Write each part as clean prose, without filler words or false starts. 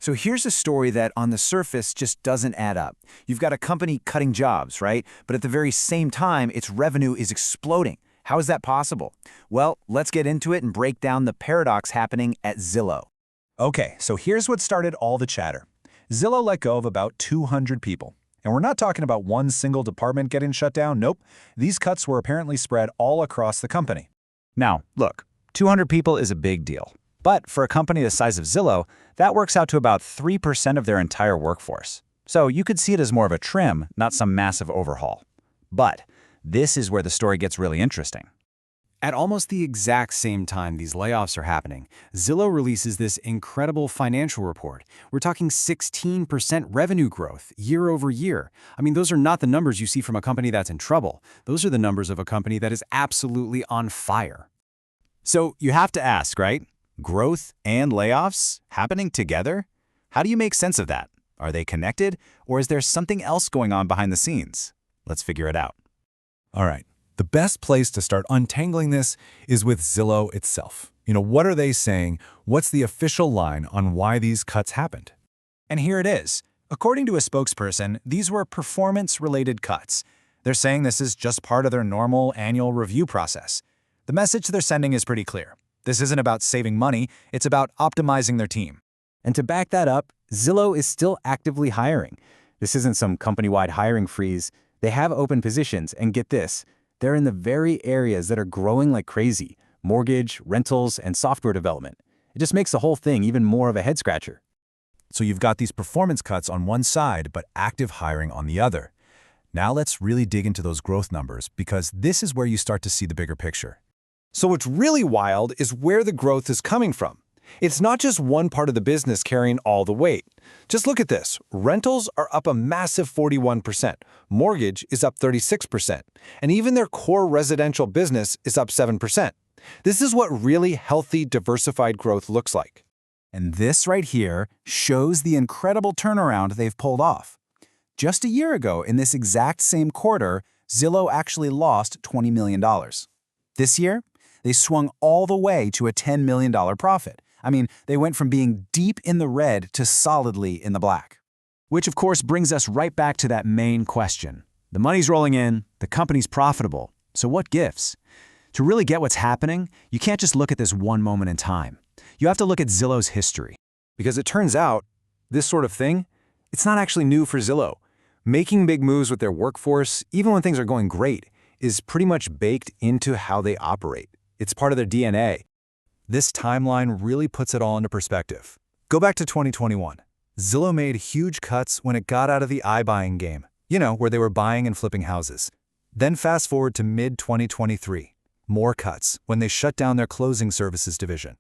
So here's a story that on the surface just doesn't add up. You've got a company cutting jobs, right? But at the very same time, its revenue is exploding. How is that possible? Well, let's get into it and break down the paradox happening at Zillow. Okay, so here's what started all the chatter. Zillow let go of about 200 people. And we're not talking about one single department getting shut down. Nope. These cuts were apparently spread all across the company. Now, look, 200 people is a big deal. But for a company the size of Zillow, that works out to about 3% of their entire workforce. So you could see it as more of a trim, not some massive overhaul. But this is where the story gets really interesting. At almost the exact same time these layoffs are happening, Zillow releases this incredible financial report. We're talking 16% revenue growth year over year. I mean, those are not the numbers you see from a company that's in trouble. Those are the numbers of a company that is absolutely on fire. So you have to ask, right? Growth and layoffs happening together? How do you make sense of that? Are they connected, or is there something else going on behind the scenes? Let's figure it out. All right. The best place to start untangling this is with Zillow itself. What are they saying? What's the official line on why these cuts happened? And here it is. According to a spokesperson, these were performance-related cuts. They're saying this is just part of their normal annual review process. The message they're sending is pretty clear. This isn't about saving money, it's about optimizing their team. And to back that up, Zillow is still actively hiring. This isn't some company-wide hiring freeze. They have open positions, and get this, they're in the very areas that are growing like crazy: mortgage, rentals, and software development. It just makes the whole thing even more of a head-scratcher. So you've got these performance cuts on one side, but active hiring on the other. Now let's really dig into those growth numbers, because this is where you start to see the bigger picture. So what's really wild is where the growth is coming from. It's not just one part of the business carrying all the weight. Just look at this. Rentals are up a massive 41%. Mortgage is up 36%. And even their core residential business is up 7%. This is what really healthy, diversified growth looks like. And this right here shows the incredible turnaround they've pulled off. Just a year ago, in this exact same quarter, Zillow actually lost $20 million. This year, they swung all the way to a $10 million profit. I mean, they went from being deep in the red to solidly in the black. Which, of course, brings us right back to that main question. The money's rolling in, the company's profitable, so what gives? To really get what's happening, you can't just look at this one moment in time. You have to look at Zillow's history. Because it turns out, this sort of thing, it's not actually new for Zillow. Making big moves with their workforce, even when things are going great, is pretty much baked into how they operate. It's part of their DNA. This timeline really puts it all into perspective. Go back to 2021. Zillow made huge cuts when it got out of the iBuying game, where they were buying and flipping houses. Then fast forward to mid-2023. More cuts when they shut down their closing services division.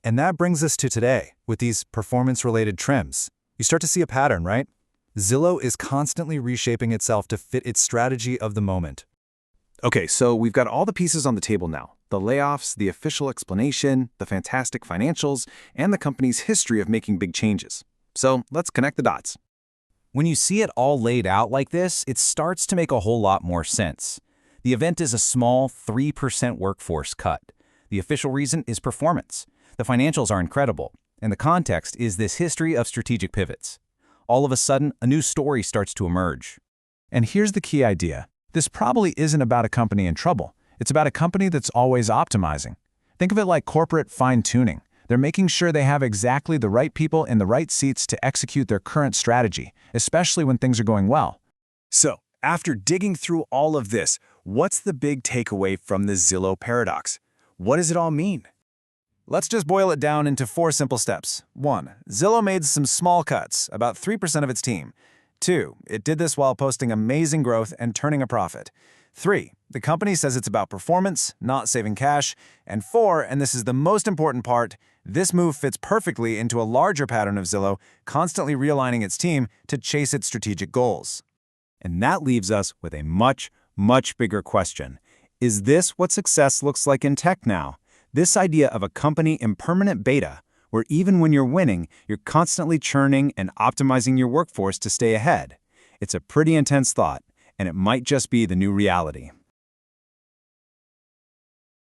And that brings us to today, with these performance-related trims. You start to see a pattern, right? Zillow is constantly reshaping itself to fit its strategy of the moment. Okay, so we've got all the pieces on the table now. The layoffs, the official explanation, the fantastic financials, and the company's history of making big changes. So let's connect the dots. When you see it all laid out like this, it starts to make a whole lot more sense. The event is a small 3% workforce cut. The official reason is performance. The financials are incredible, and the context is this history of strategic pivots. All of a sudden, a new story starts to emerge. And here's the key idea. This probably isn't about a company in trouble. It's about a company that's always optimizing. Think of it like corporate fine-tuning. They're making sure they have exactly the right people in the right seats to execute their current strategy, especially when things are going well. So, after digging through all of this, what's the big takeaway from the Zillow paradox? What does it all mean? Let's just boil it down into 4 simple steps. 1. Zillow made some small cuts, about 3% of its team. 2. It did this while posting amazing growth and turning a profit. 3. The company says it's about performance, not saving cash. And 4, and this is the most important part, this move fits perfectly into a larger pattern of Zillow, constantly realigning its team to chase its strategic goals. And that leaves us with a much, much bigger question. Is this what success looks like in tech now? This idea of a company in permanent beta, where even when you're winning, you're constantly churning and optimizing your workforce to stay ahead. It's a pretty intense thought, and it might just be the new reality.